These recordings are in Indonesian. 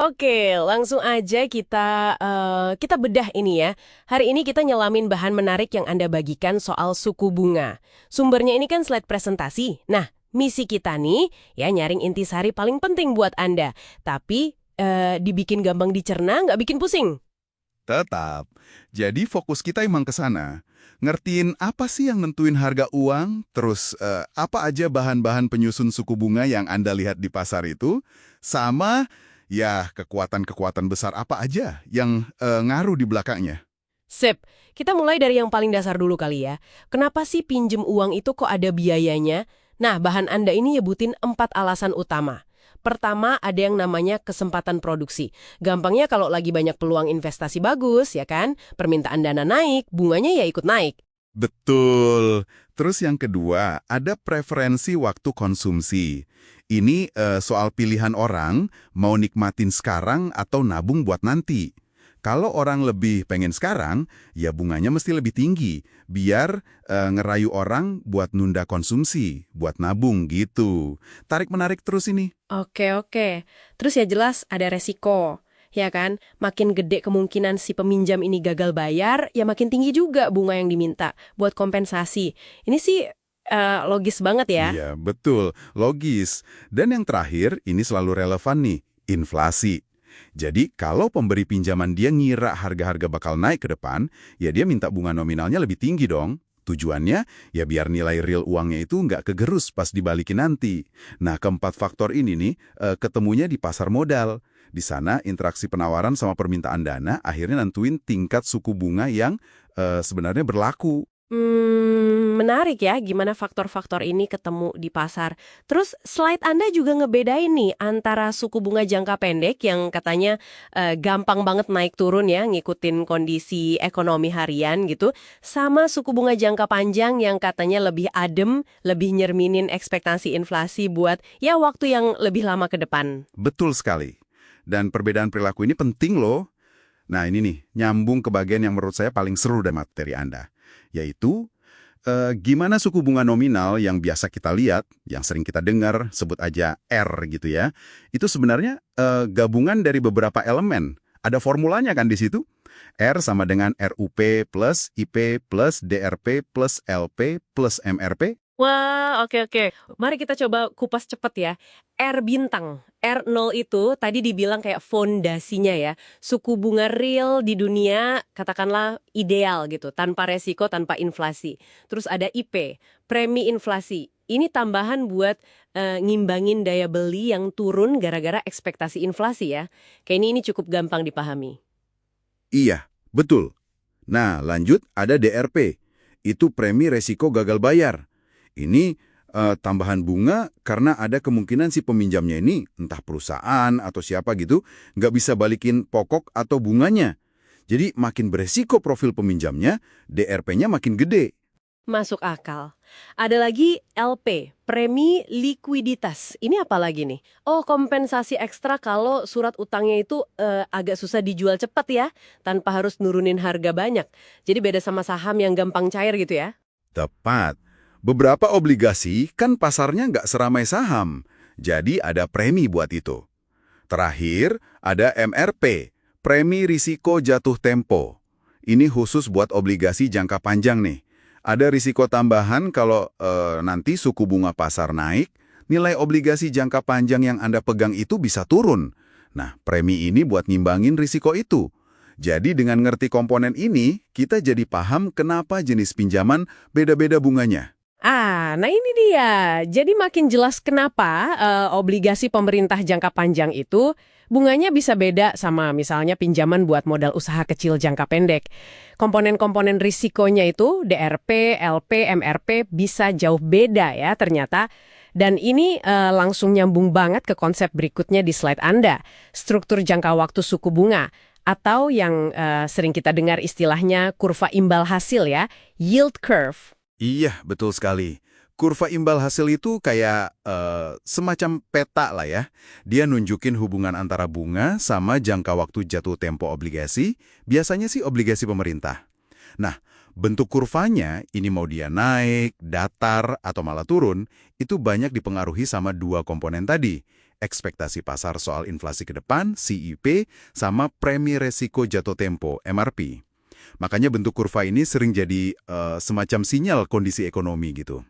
Oke, langsung aja kita bedah ini ya. Hari ini kita nyelamin bahan menarik yang Anda bagikan soal suku bunga. Sumbernya ini kan slide presentasi. Nah, misi kita nih ya nyaring intisari paling penting buat Anda. Tapi dibikin gampang dicerna, nggak bikin pusing. Tetap. Jadi fokus kita emang ke sana. Ngertiin apa sih yang nentuin harga uang, terus apa aja bahan-bahan penyusun suku bunga yang Anda lihat di pasar itu, sama ya kekuatan-kekuatan besar apa aja yang ngaruh di belakangnya. Sip, kita mulai dari yang paling dasar dulu kali ya. Kenapa sih pinjem uang itu kok ada biayanya? Nah, bahan Anda ini nyebutin 4 alasan utama. Pertama, ada yang namanya kesempatan produksi. Gampangnya kalau lagi banyak peluang investasi bagus, ya kan? Permintaan dana naik, bunganya ya ikut naik. Betul. Terus yang kedua, ada preferensi waktu konsumsi. Ini soal pilihan orang mau nikmatin sekarang atau nabung buat nanti. Kalau orang lebih pengen sekarang, ya bunganya mesti lebih tinggi, biar ngerayu orang buat nunda konsumsi, buat nabung gitu. Tarik-menarik terus ini. Oke. Terus ya jelas ada resiko. Ya kan, makin gede kemungkinan si peminjam ini gagal bayar, ya makin tinggi juga bunga yang diminta buat kompensasi. Ini sih logis banget ya. Iya, betul. Logis. Dan yang terakhir, ini selalu relevan nih, inflasi. Jadi, kalau pemberi pinjaman dia ngira harga-harga bakal naik ke depan, ya dia minta bunga nominalnya lebih tinggi dong. Tujuannya, ya biar nilai real uangnya itu nggak kegerus pas dibalikin nanti. Nah, keempat faktor ini nih, ketemunya di pasar modal. Di sana, interaksi penawaran sama permintaan dana akhirnya nentuin tingkat suku bunga yang sebenarnya berlaku. Menarik ya gimana faktor-faktor ini ketemu di pasar. Terus slide Anda juga ngebedain nih antara suku bunga jangka pendek yang katanya gampang banget naik turun ya, ngikutin kondisi ekonomi harian gitu, sama suku bunga jangka panjang yang katanya lebih adem, lebih nyerminin ekspektasi inflasi buat ya waktu yang lebih lama ke depan. Betul sekali. Dan perbedaan perilaku ini penting loh. Nah ini nih, nyambung ke bagian yang menurut saya paling seru dari materi Anda. Yaitu, gimana suku bunga nominal yang biasa kita lihat, yang sering kita dengar, sebut aja R gitu ya, itu sebenarnya gabungan dari beberapa elemen. Ada formulanya kan di situ? R sama dengan RUP plus IP plus DRP plus LP plus MRP. Wah, oke. Mari kita coba kupas cepet ya. R bintang. R0 itu tadi dibilang kayak fondasinya ya. Suku bunga real di dunia katakanlah ideal gitu, tanpa resiko, tanpa inflasi. Terus ada IP, premi inflasi. Ini tambahan buat ngimbangin daya beli yang turun gara-gara ekspektasi inflasi ya. Kayak ini cukup gampang dipahami. Iya, betul. Nah, lanjut ada DRP. Itu premi resiko gagal bayar. Ini tambahan bunga karena ada kemungkinan si peminjamnya ini, entah perusahaan atau siapa gitu, nggak bisa balikin pokok atau bunganya. Jadi makin beresiko profil peminjamnya, DRP-nya makin gede. Masuk akal. Ada lagi LP, premi likuiditas. Ini apa lagi nih? Oh, kompensasi ekstra kalau surat utangnya itu agak susah dijual cepat ya, tanpa harus nurunin harga banyak. Jadi beda sama saham yang gampang cair gitu ya. Tepat. Beberapa obligasi kan pasarnya nggak seramai saham, jadi ada premi buat itu. Terakhir, ada MRP, premi risiko jatuh tempo. Ini khusus buat obligasi jangka panjang nih. Ada risiko tambahan kalau nanti suku bunga pasar naik, nilai obligasi jangka panjang yang Anda pegang itu bisa turun. Nah, premi ini buat ngimbangin risiko itu. Jadi dengan ngerti komponen ini, kita jadi paham kenapa jenis pinjaman beda-beda bunganya. Nah ini dia. Jadi makin jelas kenapa obligasi pemerintah jangka panjang itu bunganya bisa beda sama misalnya pinjaman buat modal usaha kecil jangka pendek. Komponen-komponen risikonya itu DRP, LP, MRP bisa jauh beda ya ternyata. Dan ini langsung nyambung banget ke konsep berikutnya di slide Anda, struktur jangka waktu suku bunga. Atau yang sering kita dengar istilahnya kurva imbal hasil ya, yield curve. Iya, betul sekali. Kurva imbal hasil itu kayak semacam peta lah ya. Dia nunjukin hubungan antara bunga sama jangka waktu jatuh tempo obligasi, biasanya sih obligasi pemerintah. Nah, bentuk kurvanya, ini mau dia naik, datar, atau malah turun, itu banyak dipengaruhi sama dua komponen tadi, ekspektasi pasar soal inflasi ke depan, CIP, sama premi resiko jatuh tempo, MRP. Makanya bentuk kurva ini sering jadi semacam sinyal kondisi ekonomi gitu.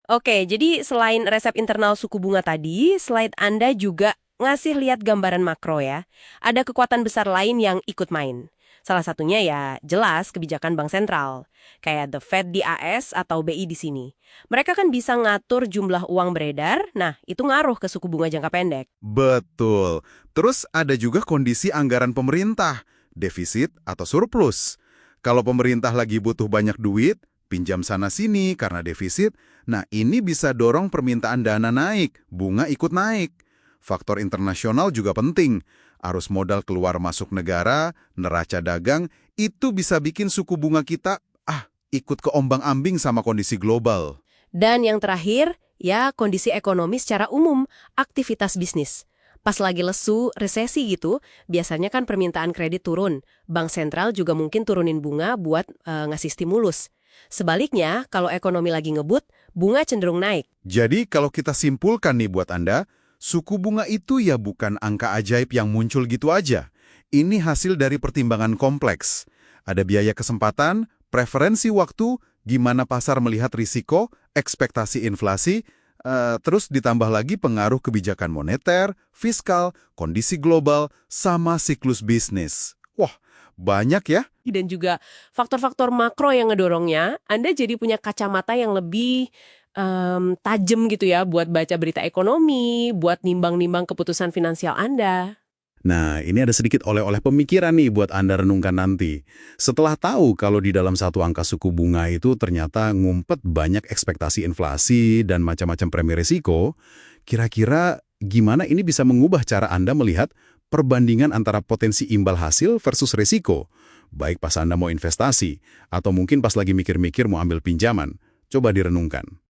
Oke, jadi selain resep internal suku bunga tadi, slide Anda juga ngasih lihat gambaran makro ya. Ada kekuatan besar lain yang ikut main. Salah satunya ya jelas kebijakan bank sentral, kayak The Fed di AS atau BI di sini. Mereka kan bisa ngatur jumlah uang beredar, nah itu ngaruh ke suku bunga jangka pendek. Betul. Terus ada juga kondisi anggaran pemerintah, defisit atau surplus. Kalau pemerintah lagi butuh banyak duit, pinjam sana-sini karena defisit, nah ini bisa dorong permintaan dana naik, bunga ikut naik. Faktor internasional juga penting. Arus modal keluar masuk negara, neraca dagang, itu bisa bikin suku bunga kita ikut keombang-ambing sama kondisi global. Dan yang terakhir, ya kondisi ekonomi secara umum, aktivitas bisnis. Pas lagi lesu, resesi gitu, biasanya kan permintaan kredit turun. Bank sentral juga mungkin turunin bunga buat ngasih stimulus. Sebaliknya, kalau ekonomi lagi ngebut, bunga cenderung naik. Jadi kalau kita simpulkan nih buat Anda, suku bunga itu ya bukan angka ajaib yang muncul gitu aja. Ini hasil dari pertimbangan kompleks. Ada biaya kesempatan, preferensi waktu, gimana pasar melihat risiko, ekspektasi inflasi, terus ditambah lagi pengaruh kebijakan moneter, fiskal, kondisi global, sama siklus bisnis. Wah, banyak ya. Dan juga faktor-faktor makro yang ngedorongnya, Anda jadi punya kacamata yang lebih tajam gitu ya buat baca berita ekonomi, buat nimbang-nimbang keputusan finansial Anda. Nah, ini ada sedikit oleh-oleh pemikiran nih buat Anda renungkan nanti. Setelah tahu kalau di dalam satu angka suku bunga itu ternyata ngumpet banyak ekspektasi inflasi dan macam-macam premi risiko, kira-kira gimana ini bisa mengubah cara Anda melihat perbandingan antara potensi imbal hasil versus risiko? Baik pas Anda mau investasi, atau mungkin pas lagi mikir-mikir mau ambil pinjaman. Coba direnungkan.